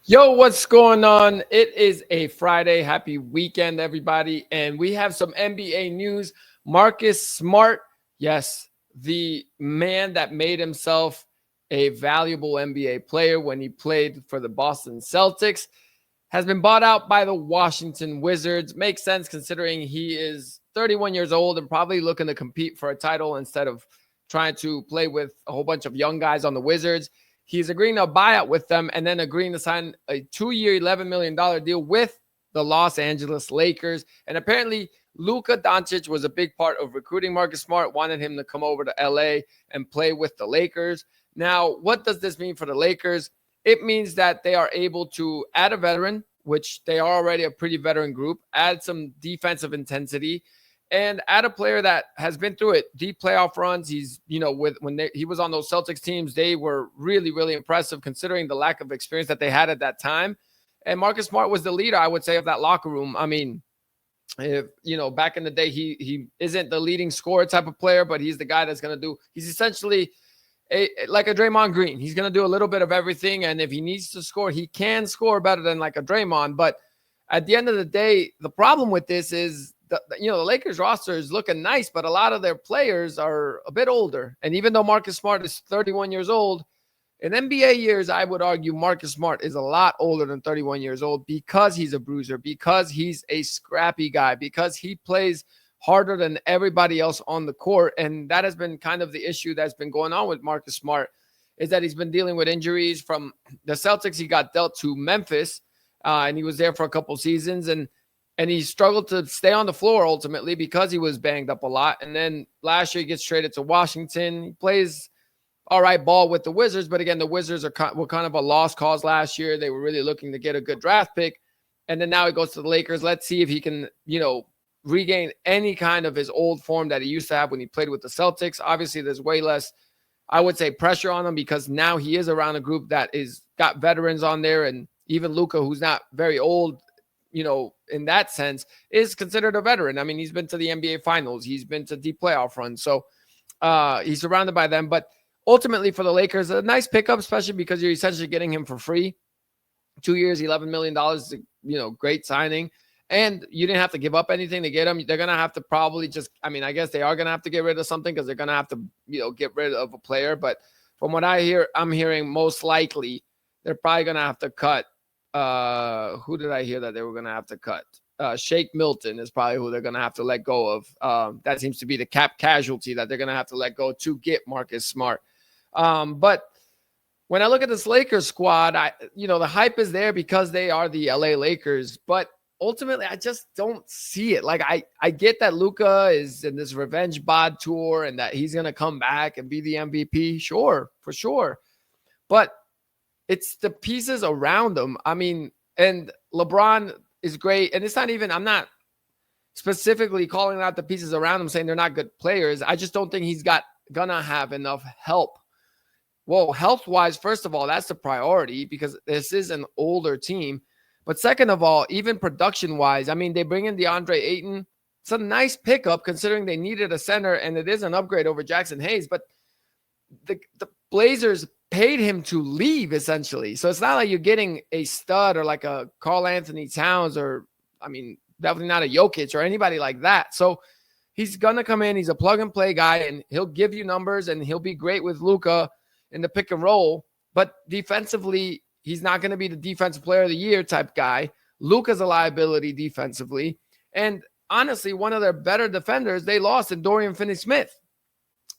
Yo, what's going on? It is a Friday. Happy weekend, everybody. And we have some NBA news. Marcus Smart, yes, the man that made himself a valuable NBA player when he played for the Boston Celtics, has been bought out by the Washington Wizards. Makes sense considering he is 31 years old and probably looking to compete for a title instead of trying to play with a whole bunch of young guys on the Wizards. He's agreeing to a buyout with them and then agreeing to sign a 2-year, $11 million deal with the Los Angeles Lakers. And apparently, Luka Doncic was a big part of recruiting Marcus Smart, wanted him to come over to LA and play with the Lakers. Now, what does this mean for the Lakers? It means that they are able to add a veteran, which they are already a pretty veteran group, add some defensive intensity, and add a player that has been through it, deep playoff runs. He's, he was on those Celtics teams, they were really, really impressive considering the lack of experience that they had at that time. And Marcus Smart was the leader, I would say, of that locker room. I mean, if back in the day, he isn't the leading scorer type of player, but he's the guy that's going to do. He's essentially like a Draymond Green. He's going to do a little bit of everything, and if he needs to score, he can score better than like a Draymond. But at the end of the day, the problem with this is the Lakers roster is looking nice, but a lot of their players are a bit older. And even though Marcus Smart is 31 years old, in NBA years, I would argue Marcus Smart is a lot older than 31 years old because he's a bruiser, because he's a scrappy guy, because he plays harder than everybody else on the court. And that has been kind of the issue that's been going on with Marcus Smart, is that he's been dealing with injuries. From the Celtics, he got dealt to Memphis, and he was there for a couple seasons. And he struggled to stay on the floor ultimately because he was banged up a lot. And then last year he gets traded to Washington. He plays all right ball with the Wizards, but again, the Wizards were kind of a lost cause last year. They were really looking to get a good draft pick. And then now he goes to the Lakers. Let's see if he can, regain any kind of his old form that he used to have when he played with the Celtics. Obviously, there's way less, I would say, pressure on him because now he is around a group that is got veterans on there. And even Luka, who's not very old, in that sense, is considered a veteran. I mean, he's been to the NBA Finals. He's been to deep playoff runs. So he's surrounded by them. But ultimately for the Lakers, a nice pickup, especially because you're essentially getting him for free. 2 years, $11 million is great signing. And you didn't have to give up anything to get him. They're going to have to probably I guess they are going to have to get rid of something because they're going to have to, get rid of a player. But from what I'm hearing most likely they're probably going to have to cut. Who did I hear that they were going to have to cut? Shake Milton is probably who they're going to have to let go of. That seems to be the cap casualty that they're going to have to let go to get Marcus Smart. But when I look at this Lakers squad, the hype is there because they are the LA Lakers, but ultimately I just don't see it. Like I get that Luka is in this revenge bod tour and that he's going to come back and be the MVP. Sure, for sure. But it's the pieces around him. I mean, and LeBron is great. And it's not even, I'm not specifically calling out the pieces around him saying they're not good players. I just don't think he's gonna have enough help. Well, health-wise, first of all, that's the priority because this is an older team. But second of all, even production-wise, I mean, they bring in DeAndre Ayton. It's a nice pickup considering they needed a center, and it is an upgrade over Jackson Hayes. But the Blazers paid him to leave, essentially. So it's not like you're getting a stud or like a Karl Anthony Towns or, definitely not a Jokic or anybody like that. So he's going to come in. He's a plug-and-play guy, and he'll give you numbers, and he'll be great with Luka in the pick and roll. But defensively, he's not going to be the defensive player of the year type guy. Luka's a liability defensively. And honestly, one of their better defenders, they lost in Dorian Finney-Smith.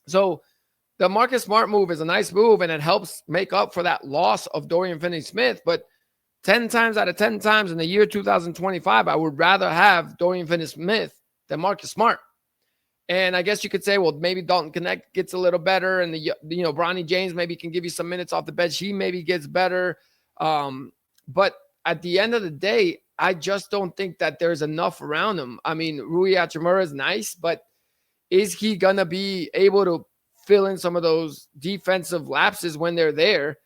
So the Marcus Smart move is a nice move, and it helps make up for that loss of Dorian Finney-Smith. But 10 times out of 10 times in the year 2025, I would rather have Dorian Finney-Smith than Marcus Smart. And I guess you could say, well, maybe Dalton Connect gets a little better, and Bronny James maybe can give you some minutes off the bench. He maybe gets better. But at the end of the day, I just don't think that there's enough around him. I mean, Rui Hachimura is nice, but is he going to be able to fill in some of those defensive lapses when they're there?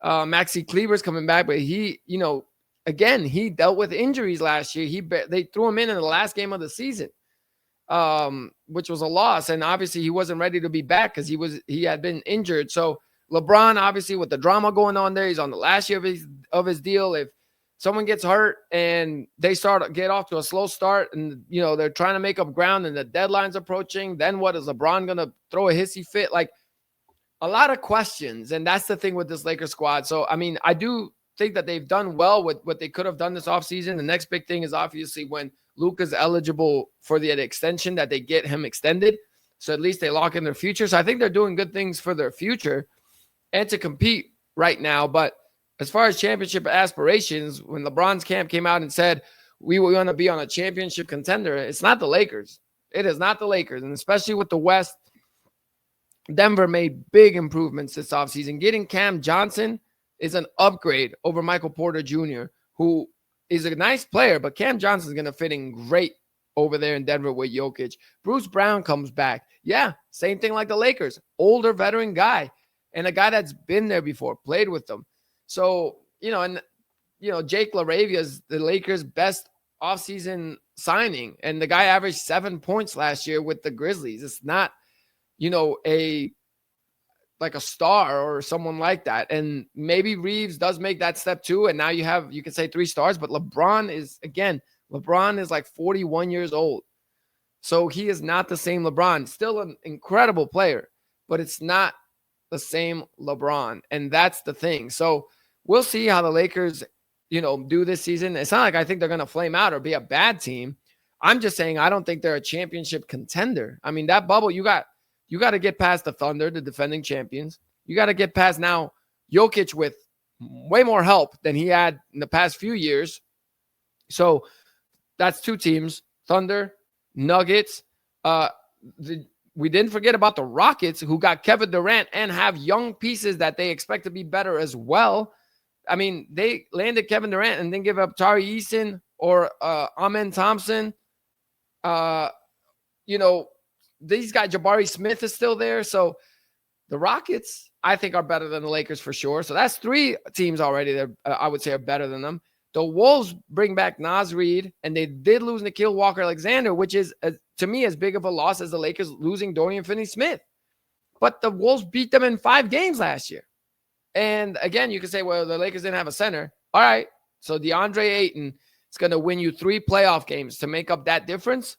Maxi Kleber's coming back, but he, again, he dealt with injuries last year. They threw him in the last game of the season, which was a loss. And obviously he wasn't ready to be back because he had been injured. So LeBron, obviously, with the drama going on there, he's on the last year of his deal. If someone gets hurt and they get off to a slow start and, they're trying to make up ground and the deadline's approaching, then what, is LeBron going to throw a hissy fit? Like, a lot of questions. And that's the thing with this Lakers squad. So, I mean, I do think that they've done well with what they could have done this offseason. The next big thing is obviously when Luka's eligible for the extension, that they get him extended. So at least they lock in their future. So I think they're doing good things for their future and to compete right now. But as far as championship aspirations, when LeBron's camp came out and said, we want to be on a championship contender, it's not the Lakers. It is not the Lakers. And especially with the West, Denver made big improvements this offseason. Getting Cam Johnson is an upgrade over Michael Porter Jr., who is a nice player, but Cam Johnson is going to fit in great over there in Denver with Jokic. Bruce Brown comes back. Yeah, same thing like the Lakers. Older veteran guy and a guy that's been there before, played with them. So, Jake LaRavia is the Lakers' best offseason signing, and the guy averaged 7 points last year with the Grizzlies. It's not a star or someone like that. And maybe Reeves does make that step too. And now you can say 3 stars, but LeBron is like 41 years old. So he is not the same LeBron. Still an incredible player, but it's not the same LeBron. And that's the thing. So we'll see how the Lakers, do this season. It's not like I think they're going to flame out or be a bad team. I'm just saying I don't think they're a championship contender. I mean, that bubble, you got to get past the Thunder, the defending champions. You got to get past now Jokic with way more help than he had in the past few years. So that's 2 teams, Thunder, Nuggets. We didn't forget about the Rockets, who got Kevin Durant and have young pieces that they expect to be better as well. I mean, they landed Kevin Durant and then give up Tari Eason or Amen Thompson. These guys, Jabari Smith is still there. So the Rockets, I think, are better than the Lakers for sure. So that's 3 teams already that I would say are better than them. The Wolves bring back Naz Reid, and they did lose Nickeil Walker-Alexander, which is, to me, as big of a loss as the Lakers losing Dorian Finney-Smith. But the Wolves beat them in 5 games last year. And again, you can say, well, the Lakers didn't have a center. All right. So DeAndre Ayton is going to win you 3 playoff games to make up that difference.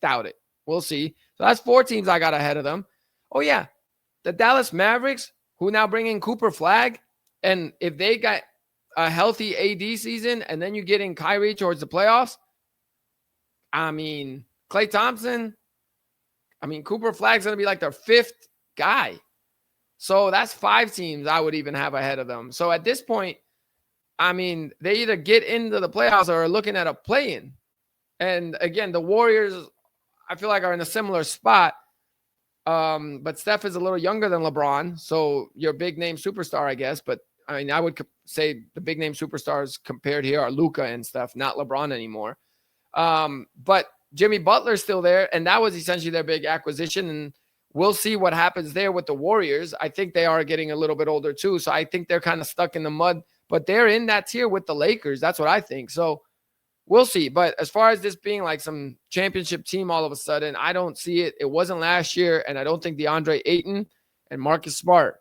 Doubt it. We'll see. So that's 4 teams I got ahead of them. Oh, yeah. The Dallas Mavericks, who now bring in Cooper Flagg. And if they got a healthy AD season and then you get in Kyrie towards the playoffs, I mean, Klay Thompson, Cooper Flagg's going to be like their 5th guy. So that's 5 teams I would even have ahead of them. So at this point, they either get into the playoffs or are looking at a play-in. And again, the Warriors, I feel like, are in a similar spot. But Steph is a little younger than LeBron. So your big name superstar, I guess. But I would say the big name superstars compared here are Luka and Steph, not LeBron anymore. But Jimmy Butler's still there. And that was essentially their big acquisition. And we'll see what happens there with the Warriors. I think they are getting a little bit older too. So I think they're kind of stuck in the mud. But they're in that tier with the Lakers. That's what I think. So we'll see. But as far as this being like some championship team all of a sudden, I don't see it. It wasn't last year, and I don't think DeAndre Ayton and Marcus Smart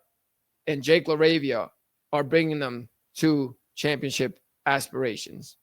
and Jake LaRavia are bringing them to championship aspirations.